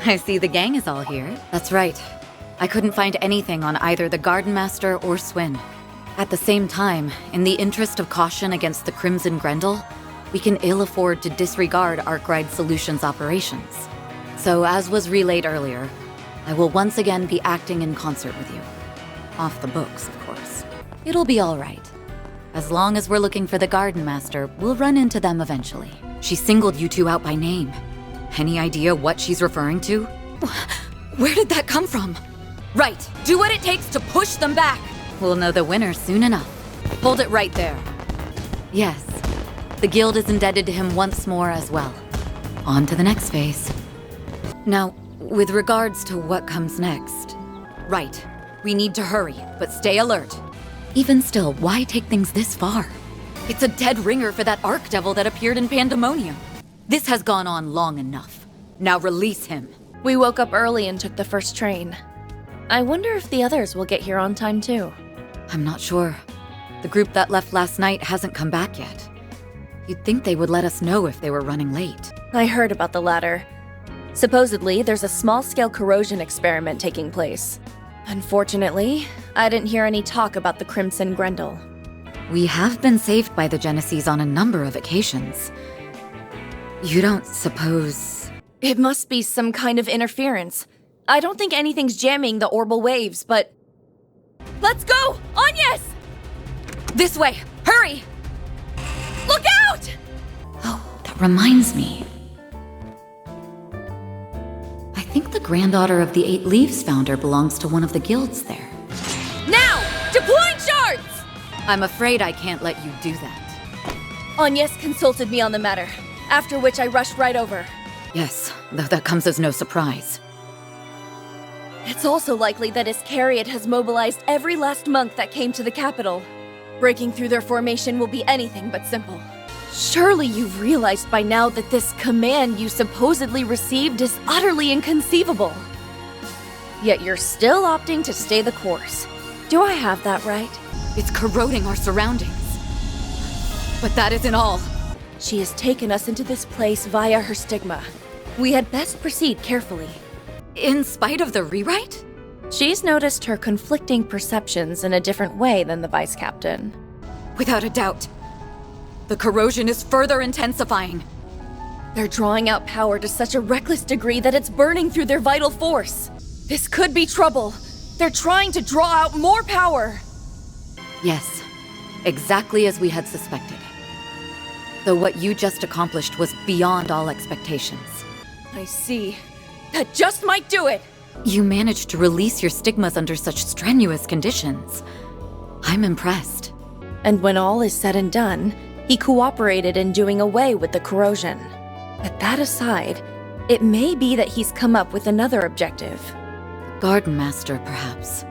I see the gang is all here. That's right. I couldn't find anything on either the Garden Master or Swin. At the same time, in the interest of caution against the Crimson Grendel, we can ill afford to disregard Arkwright Solutions operations. So as was relayed earlier, I will once again be acting in concert with you. Off the books, of course. It'll be all right. As long as we're looking for the Garden Master, we'll run into them eventually. She singled you two out by name. Any idea what she's referring to? Where did that come from? Right, do what it takes to push them back! We'll know the winner soon enough. Hold it right there. Yes, the guild is indebted to him once more as well. On to the next phase. Now, with regards to what comes next... Right, we need to hurry, but stay alert. Even still, why take things this far? It's a dead ringer for that Archdevil that appeared in Pandemonium. This has gone on long enough. Now release him. We woke up early and took the first train. I wonder if the others will get here on time too. I'm not sure. The group that left last night hasn't come back yet. You'd think they would let us know if they were running late. I heard about the latter. Supposedly, there's a small-scale corrosion experiment taking place. Unfortunately, I didn't hear any talk about the Crimson Grendel. We have been saved by the Genesees on a number of occasions. You don't suppose... It must be some kind of interference. I don't think anything's jamming the orbal waves, but... Let's go! Agnes! This way! Hurry! Look out! Oh, that reminds me. I think the granddaughter of the Eight Leaves founder belongs to one of the guilds there. Now! Deploying shards! I'm afraid I can't let you do that. Agnes consulted me on the matter, after which I rushed right over. Yes, though that comes as no surprise. It's also likely that Iscariot has mobilized every last monk that came to the capital. Breaking through their formation will be anything but simple. Surely you've realized by now that this command you supposedly received is utterly inconceivable. Yet you're still opting to stay the course. Do I have that right? It's corroding our surroundings. But that isn't all. She has taken us into this place via her stigma. We had best proceed carefully. In spite of the rewrite? She's noticed her conflicting perceptions in a different way than the Vice Captain. Without a doubt. The corrosion is further intensifying. They're drawing out power to such a reckless degree that it's burning through their vital force. This could be trouble. They're trying to draw out more power. Yes, exactly as we had suspected. Though what you just accomplished was beyond all expectations. I see. That just might do it! You managed to release your stigmas under such strenuous conditions. I'm impressed. And when all is said and done, he cooperated in doing away with the corrosion. But that aside, it may be that he's come up with another objective. Garden Master, perhaps.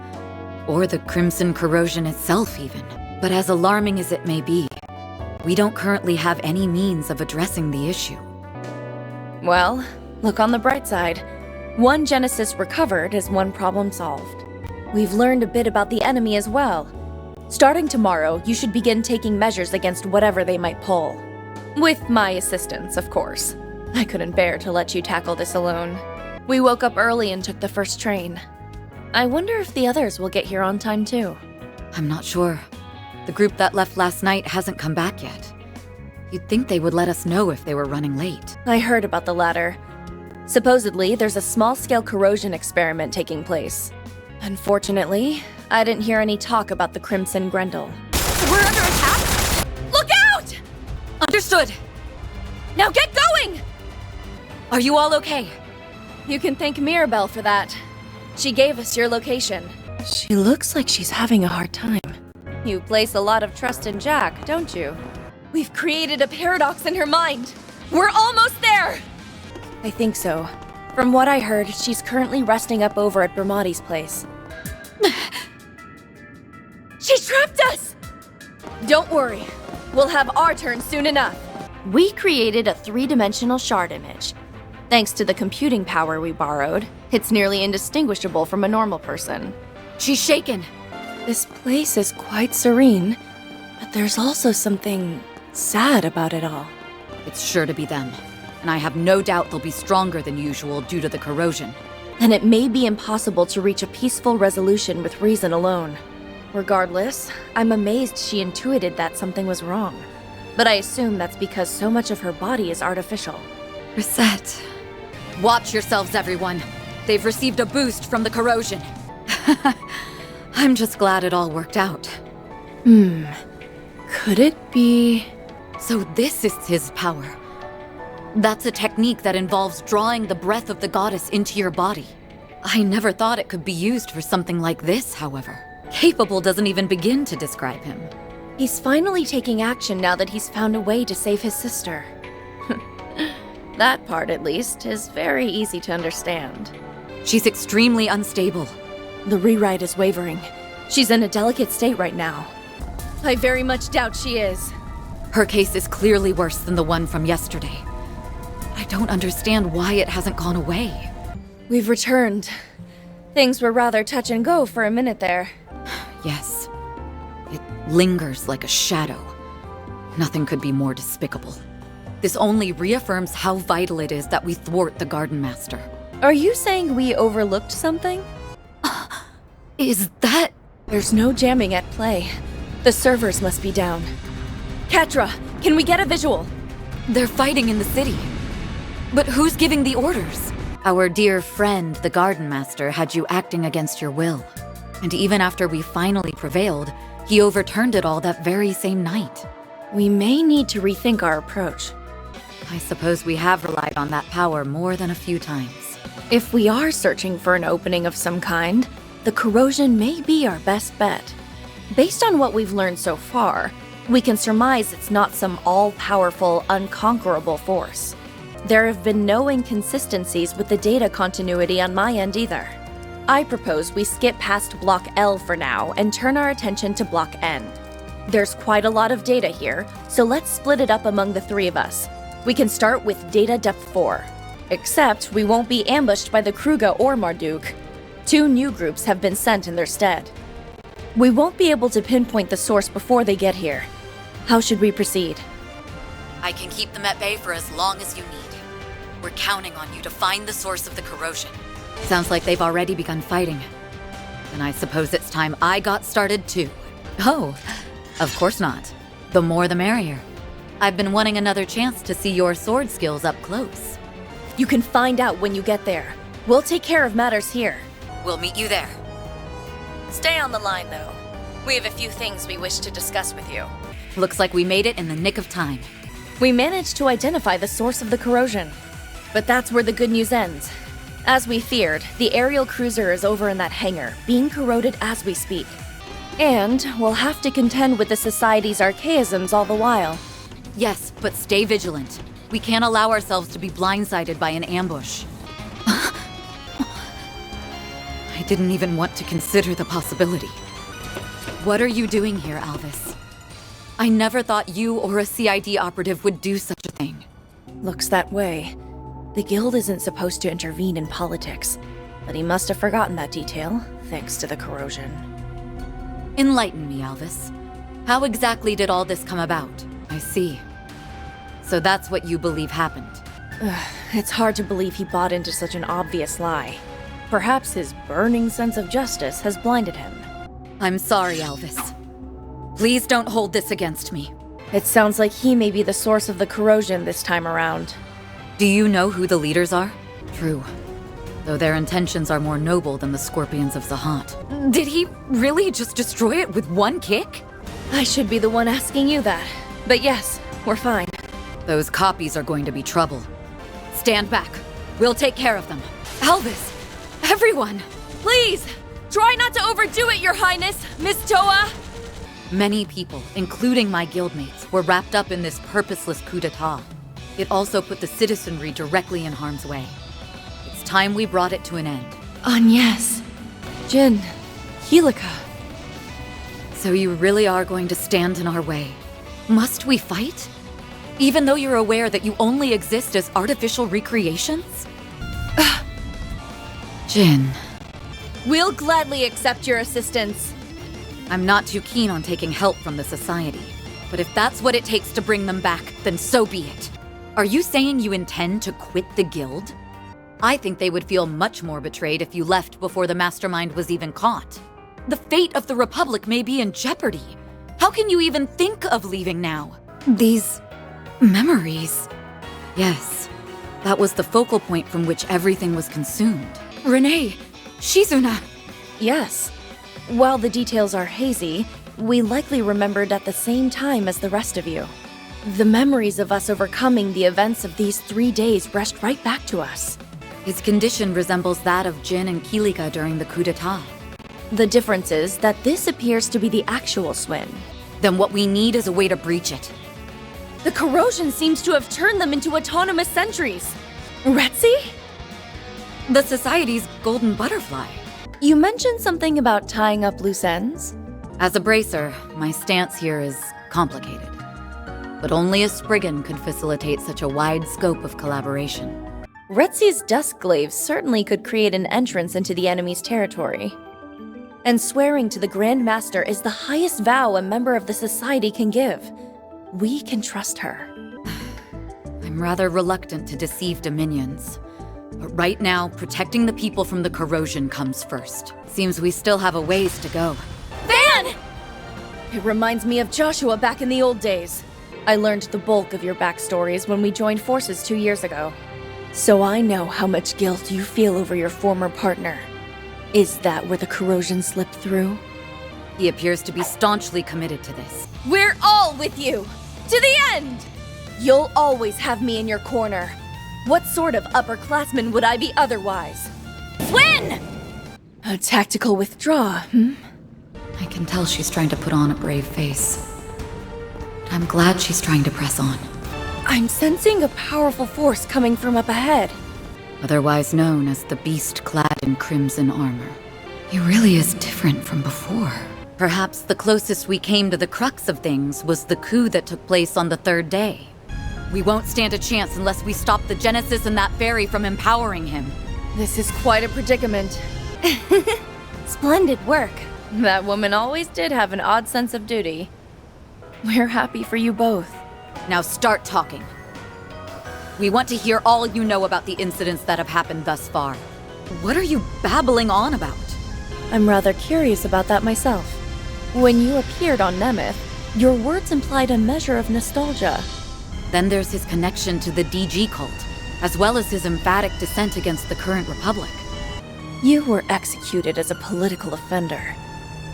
Or the Crimson Corrosion itself, even. But as alarming as it may be, we don't currently have any means of addressing the issue. Well, look on the bright side. One Genesis recovered is one problem solved. We've learned a bit about the enemy as well. Starting tomorrow, you should begin taking measures against whatever they might pull. With my assistance, of course. I couldn't bear to let you tackle this alone. We woke up early and took the first train. I wonder if the others will get here on time too. I'm not sure. The group that left last night hasn't come back yet. You'd think they would let us know if they were running late. I heard about the latter. Supposedly, there's a small-scale corrosion experiment taking place. Unfortunately, I didn't hear any talk about the Crimson Grendel. We're under attack? Look out! Understood! Now get going! Are you all okay? You can thank Mirabelle for that. She gave us your location. She looks like she's having a hard time. You place a lot of trust in Jack, don't you? We've created a paradox in her mind. We're almost there! I think so. From what I heard, she's currently resting up over at Bermati's place. She trapped us! Don't worry. We'll have our turn soon enough. We created a three-dimensional shard image. Thanks to the computing power we borrowed, it's nearly indistinguishable from a normal person. She's shaken. This place is quite serene, but there's also something sad about it all. It's sure to be them. and I have no doubt they'll be stronger than usual due to the corrosion. And it may be impossible to reach a peaceful resolution with reason alone. Regardless, I'm amazed she intuited that something was wrong. But I assume that's because so much of her body is artificial. Reset. Watch yourselves, everyone. They've received a boost from the corrosion. I'm just glad it all worked out. Could it be... So this is his power. That's a technique that involves drawing the breath of the goddess into your body. I never thought it could be used for something like this, however. Capable doesn't even begin to describe him. He's finally taking action now that he's found a way to save his sister. That part, at least, is very easy to understand. She's extremely unstable. The rewrite is wavering. She's in a delicate state right now. I very much doubt she is. Her case is clearly worse than the one from yesterday. I don't understand why it hasn't gone away. We've returned. Things were rather touch and go for a minute there. Yes. It lingers like a shadow. Nothing could be more despicable. This only reaffirms how vital it is that we thwart the Garden Master. Are you saying we overlooked something? Is that... There's no jamming at play. The servers must be down. Katra, can we get a visual? They're fighting in the city. But who's giving the orders? Our dear friend, the Garden Master, had you acting against your will. And even after we finally prevailed, he overturned it all that very same night. We may need to rethink our approach. I suppose we have relied on that power more than a few times. If we are searching for an opening of some kind, the corrosion may be our best bet. Based on what we've learned so far, we can surmise it's not some all-powerful, unconquerable force. There have been no inconsistencies with the data continuity on my end either. I propose we skip past Block L for now and turn our attention to Block N. There's quite a lot of data here, so let's split it up among the three of us. We can start with Data Depth 4. Except we won't be ambushed by the Kruga or Marduk. 2 new groups have been sent in their stead. We won't be able to pinpoint the source before they get here. How should we proceed? I can keep them at bay for as long as you need. We're counting on you to find the source of the corrosion. Sounds like they've already begun fighting. And I suppose it's time I got started too. Oh, of course not. The more the merrier. I've been wanting another chance to see your sword skills up close. You can find out when you get there. We'll take care of matters here. We'll meet you there. Stay on the line, though. We have a few things we wish to discuss with you. Looks like we made it in the nick of time. We managed to identify the source of the corrosion. But that's where the good news ends. As we feared, the aerial cruiser is over in that hangar, being corroded as we speak. And we'll have to contend with the Society's archaisms all the while. Yes, but stay vigilant. We can't allow ourselves to be blindsided by an ambush. I didn't even want to consider the possibility. What are you doing here, Alvis? I never thought you or a CID operative would do such a thing. Looks that way. The Guild isn't supposed to intervene in politics, but he must have forgotten that detail, thanks to the corrosion. Enlighten me, Alvis. How exactly did all this come about? I see. So that's what you believe happened. It's hard to believe he bought into such an obvious lie. Perhaps his burning sense of justice has blinded him. I'm sorry, Alvis. Please don't hold this against me. It sounds like he may be the source of the corrosion this time around. Do you know who the leaders are? True. Though their intentions are more noble than the Scorpions of Zahat. Did he really just destroy it with one kick? I should be the one asking you that. But yes, we're fine. Those copies are going to be trouble. Stand back. We'll take care of them. Alvis! Everyone! Please! Try not to overdo it, Your Highness, Miss Toa! Many people, including my guildmates, were wrapped up in this purposeless coup d'etat. It also put the citizenry directly in harm's way. It's time we brought it to an end. Agnes, Jin, Helika. So you really are going to stand in our way? Must we fight? Even though you're aware that you only exist as artificial recreations? Jin. We'll gladly accept your assistance. I'm not too keen on taking help from the Society. But if that's what it takes to bring them back, then so be it. Are you saying you intend to quit the guild? I think they would feel much more betrayed if you left before the mastermind was even caught. The fate of the Republic may be in jeopardy. How can you even think of leaving now? These memories. Yes, that was the focal point from which everything was consumed. Renne, Shizuna. Yes. While the details are hazy, we likely remembered at the same time as the rest of you. The memories of us overcoming the events of these 3 days rushed right back to us. His condition resembles that of Jin and Kilika during the coup d'etat. The difference is that this appears to be the actual Swin. Then what we need is a way to breach it. The corrosion seems to have turned them into autonomous sentries. Retzi? The Society's golden butterfly. You mentioned something about tying up loose ends? As a bracer, my stance here is complicated. But only a Spriggan could facilitate such a wide scope of collaboration. Retzi's Duskglaive certainly could create an entrance into the enemy's territory. And swearing to the Grand Master is the highest vow a member of the Society can give. We can trust her. I'm rather reluctant to deceive Dominions. But right now, protecting the people from the corrosion comes first. Seems we still have a ways to go. Van! It reminds me of Joshua back in the old days. I learned the bulk of your backstories when we joined forces 2 years ago. So I know how much guilt you feel over your former partner. Is that where the corrosion slipped through? He appears to be staunchly committed to this. We're all with you! To the end! You'll always have me in your corner. What sort of upperclassman would I be otherwise? Swin! A tactical withdraw, I can tell she's trying to put on a brave face. But I'm glad she's trying to press on. I'm sensing a powerful force coming from up ahead. Otherwise known as the beast clad in crimson armor. He really is different from before. Perhaps the closest we came to the crux of things was the coup that took place on the 3rd day. We won't stand a chance unless we stop the Genesis and that fairy from empowering him. This is quite a predicament. Splendid work. That woman always did have an odd sense of duty. We're happy for you both. Now start talking. We want to hear all you know about the incidents that have happened thus far. What are you babbling on about? I'm rather curious about that myself. When you appeared on Nemeth, your words implied a measure of nostalgia. Then there's his connection to the DG cult, as well as his emphatic dissent against the current republic. You were executed as a political offender.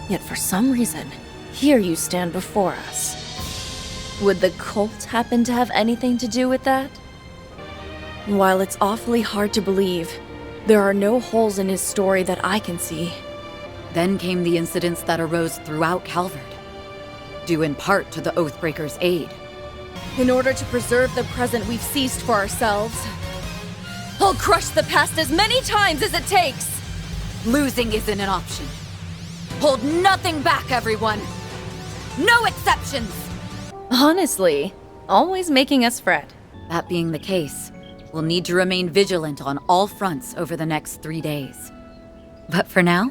Yet for some reason, here you stand before us. Would the cult happen to have anything to do with that? While it's awfully hard to believe, there are no holes in his story that I can see. Then came the incidents that arose throughout Calvard, due in part to the Oathbreakers' aid. In order to preserve the present we've seized for ourselves, I'll crush the past as many times as it takes! Losing isn't an option. Hold nothing back, everyone! No exceptions! Honestly, always making us fret. That being the case, we'll need to remain vigilant on all fronts over the next 3 days. But for now,